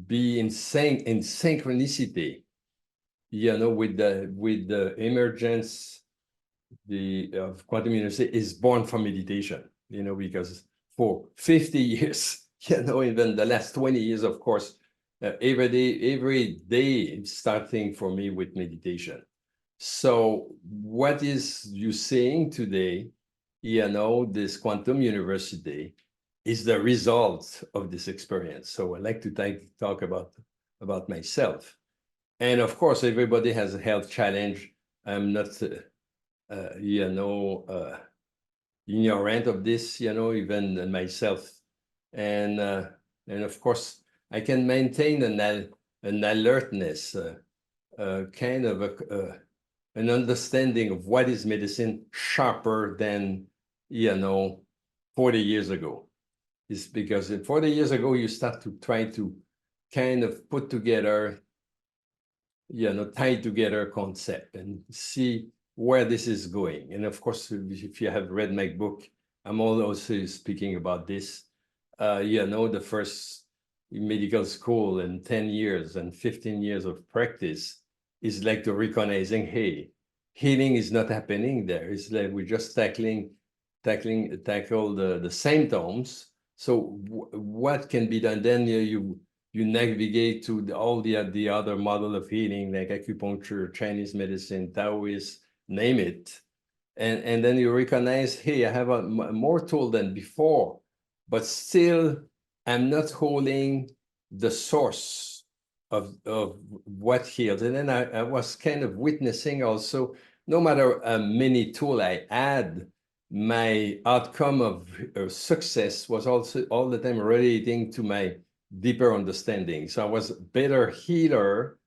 be in synchronicity, with the emergence of quantum university is born from meditation, because for 50 years, even the last 20 years, of course, every day starting for me with meditation. So what is you saying today, this quantum university is the result of this experience. So I like to talk about myself. And of course, everybody has a health challenge. I'm not, ignorant of this, even myself. And of course, I can maintain an alertness, kind of an understanding of what is medicine sharper than, 40 years ago. It's because 40 years ago, you start to try to kind of put together, tie together concept and see where this is going. And of course, if you have read my book, I'm also speaking about this. The first medical school and 10 years and 15 years of practice is like the recognizing, hey, healing is not happening there. It's like we're just tackle the symptoms. So what can be done? Then you navigate to all the other model of healing, like acupuncture, Chinese medicine, Taoist, name it. And then you recognize, hey, I have a more tool than before, but still I'm not holding the source of what heals. And then I was kind of witnessing also, no matter how many tools I add, my outcome of success was also all the time relating to my deeper understanding. So I was a better healer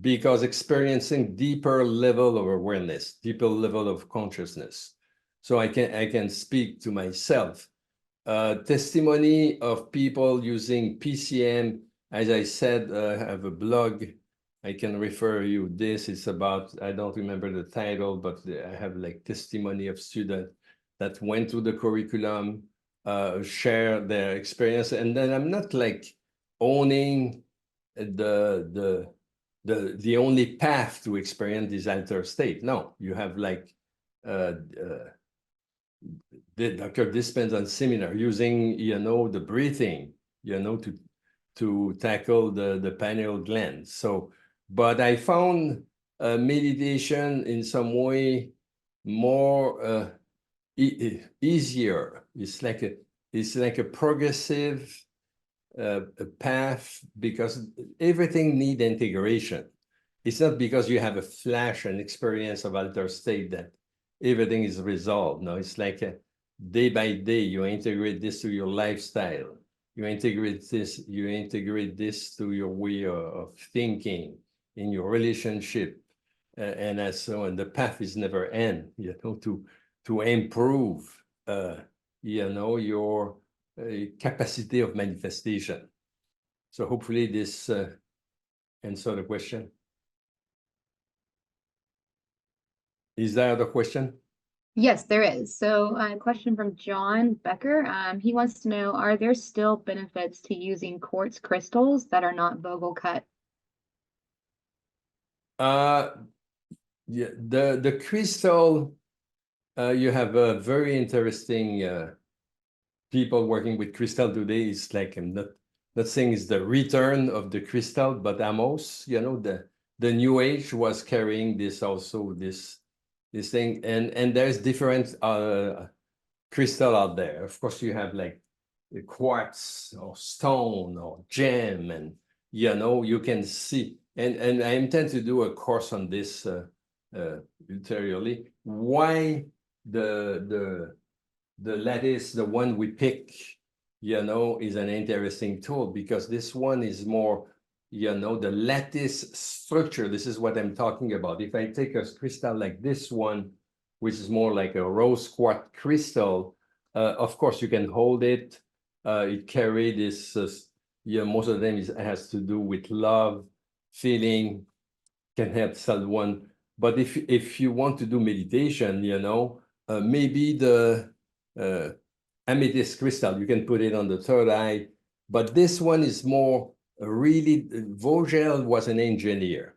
because experiencing deeper level of awareness, deeper level of consciousness. So I can speak to myself. Testimony of people using PCM. As I said, I have a blog. I can refer you this. It's about, I don't remember the title, but I have like testimony of students that went through the curriculum, share their experience. And then I'm not like owning the only path to experience this altered state. No, you have like Dr. Dispenza seminar using, the breathing, to tackle the pineal gland. So, but I found meditation in some way more easier. It's like a progressive a path, because everything needs integration. It's not because you have a flash and experience of altered state that everything is resolved. No, it's like a day by day, you integrate this to your lifestyle. You integrate this to your way of thinking, in your relationship, and as so on. The path is never end, to improve, your capacity of manifestation. So hopefully this answers the question. Is there other question? Yes, there is. So a question from John Becker. He wants to know, are there still benefits to using quartz crystals that are not Vogel cut? Yeah, the crystal, you have a very interesting people working with crystal today. It's like, I'm not saying it's the return of the crystal, but Amos, the new age was carrying this also, this thing, and there's different crystal out there. Of course, you have like the quartz or stone or gem, and you can see, and I intend to do a course on this ulteriorly, why the the lattice, the one we pick, you know, is an interesting tool because this one is more, you know, the lattice structure. This is what I'm talking about. If I take a crystal like this one, which is more like a rose quartz crystal, of course you can hold it. It carry this, yeah, most of them has to do with love, feeling, can help someone. But if you want to do meditation, you know, maybe the amethyst crystal, you can put it on the third eye. But this one is more really, Vogel was an engineer.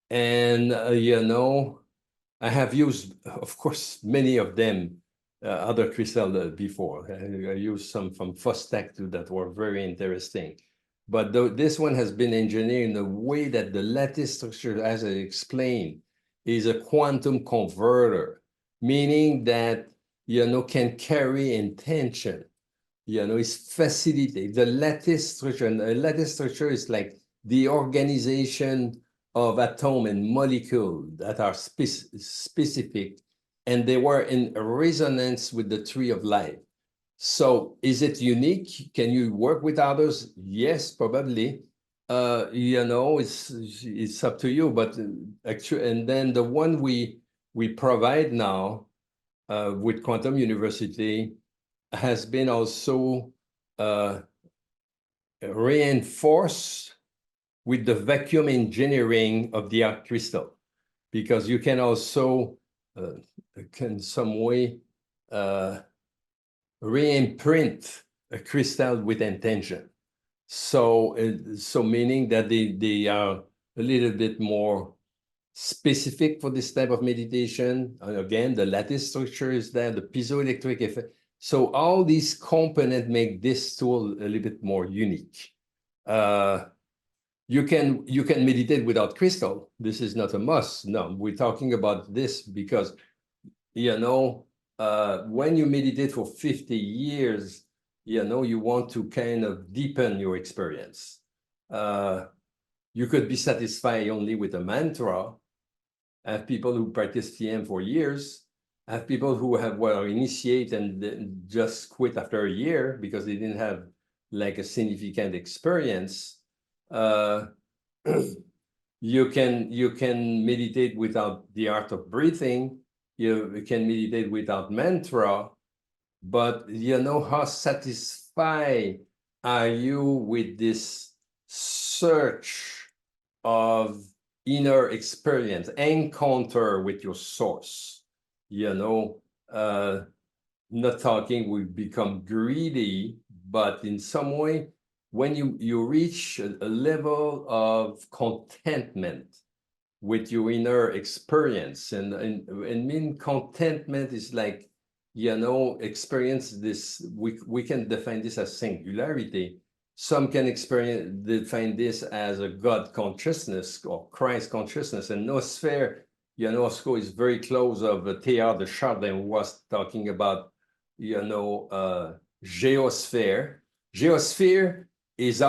And, you know, I have used, of course, many of them, other crystal before. I used some from Fostech too that were very interesting. But this one has been engineered in a way that the lattice structure, as I explained, is a quantum converter, meaning that, you know, can carry intention. You know, it's facilitate the lattice structure. And the lattice structure is like the organization of atom and molecule that are specific, and they were in resonance with the tree of life. So is it unique? Can you work with others? Yes, probably. You know, it's up to you. But actually, and then the one we provide now with Quantum University has been also reinforced with the vacuum engineering of the art crystal, because you can also can some way re-imprint a crystal with intention. So, so meaning that they are a little bit more specific for this type of meditation. Again, the lattice structure is there, the piezoelectric effect. So all these components make this tool a little bit more unique. You can meditate without crystal. This is not a must. No, we're talking about this because, you know, when you meditate for 50 years, you know, you want to kind of deepen your experience. You could be satisfied only with a mantra. I have people who practice TM for years. I have people who were initiate and just quit after a year because they didn't have like a significant experience. You can meditate without the art of breathing. You can meditate without mantra, but you know, how satisfied are you with this search of inner experience, encounter with your source? You know, not talking we become greedy, but in some way, when you reach a level of contentment with your inner experience, and mean contentment is like, you know, experience this, we can define this as singularity. Some can define this as a God consciousness or Christ consciousness. And noosphere, you know, is very close of Teilhard de Chardin, who was talking about, you know, geosphere. Geosphere is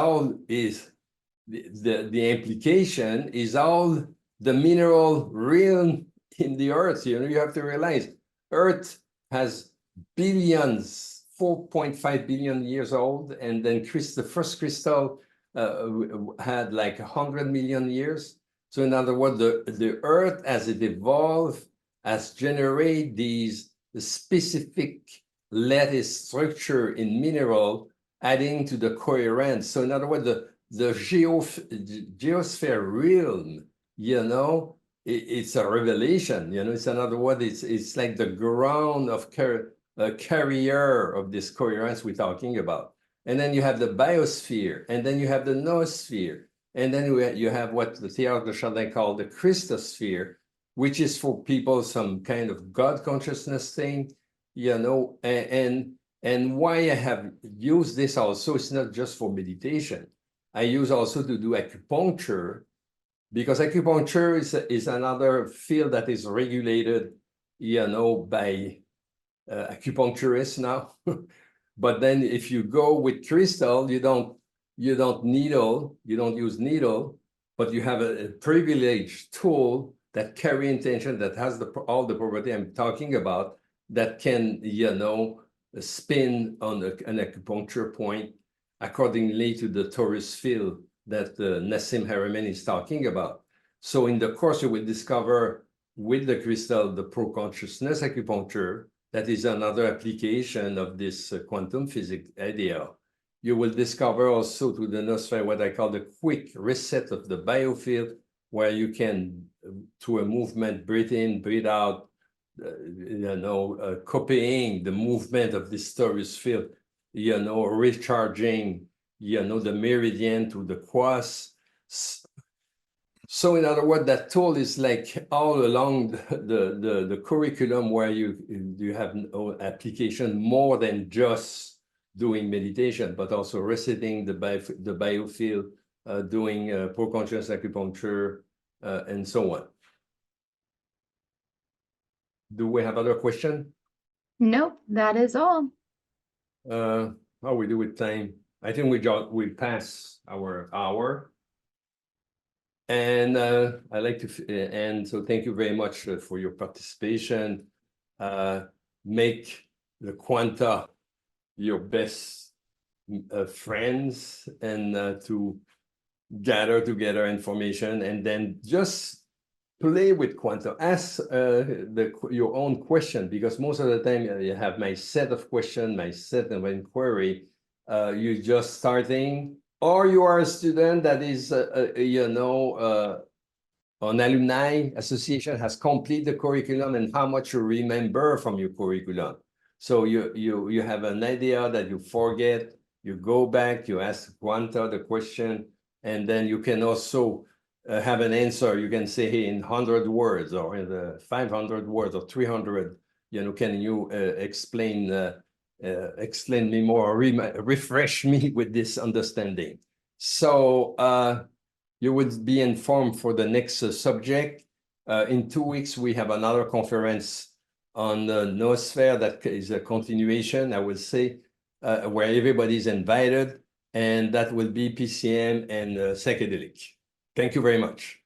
the implication is all the mineral realm in the earth. You know, you have to realize Earth has billions, 4.5 billion years old, and then the first crystal had like 100 million years. So in other words, the Earth, as it evolved, has generated these specific lattice structure in mineral, adding to the coherence. So in other words, the geosphere realm, you know, it's a revelation. You know, it's another word. It's like the ground of carrier of this coherence we're talking about. And then you have the biosphere, and then you have the noosphere, and then you have what the Teilhard de Chardin called the Christosphere, which is for people some kind of God consciousness thing, you know. And why I have used this also, it's not just for meditation. I use also to do acupuncture, because acupuncture is another field that is regulated, you know, by acupuncturists now. But then if you go with crystal, you don't needle, you don't use needle, but you have a privileged tool that carry intention, that has all the property I'm talking about, that can, you know, spin on an acupuncture point accordingly to the torus field that Nassim Haramein is talking about. So in the course, you will discover with the crystal the pro-consciousness acupuncture. That is another application of this quantum physics idea. You will discover also to the noosphere what I call the quick reset of the biofield, where you can, through a movement, breathe in, breathe out, copying the movement of this torus field, recharging, the meridian to the quas. So in other words, that tool is like all along the curriculum, where you have application more than just doing meditation, but also resetting the biofield, doing pro-conscious acupuncture, and so on. Do we have other questions? Nope, that is all. How we do with time? I think we pass our hour. And I'd like to end, so thank you very much for your participation. Make the quanta your best friends, and to gather together information, and then just play with quanta. Ask your own question, because most of the time you have my set of questions, my set of inquiry. You're just starting, or you are a student that is, an alumni association has completed the curriculum, and how much you remember from your curriculum. So you have an idea that you forget, you go back, you ask quanta the question, and then you can also have an answer. You can say, hey, in 100 words, or in the 500 words, or 300, can you explain me more, or refresh me with this understanding? So you would be informed for the next subject. In 2 weeks, we have another conference on the noosphere that is a continuation, I would say, where everybody's invited, and that will be PCM and psychedelic. Thank you very much.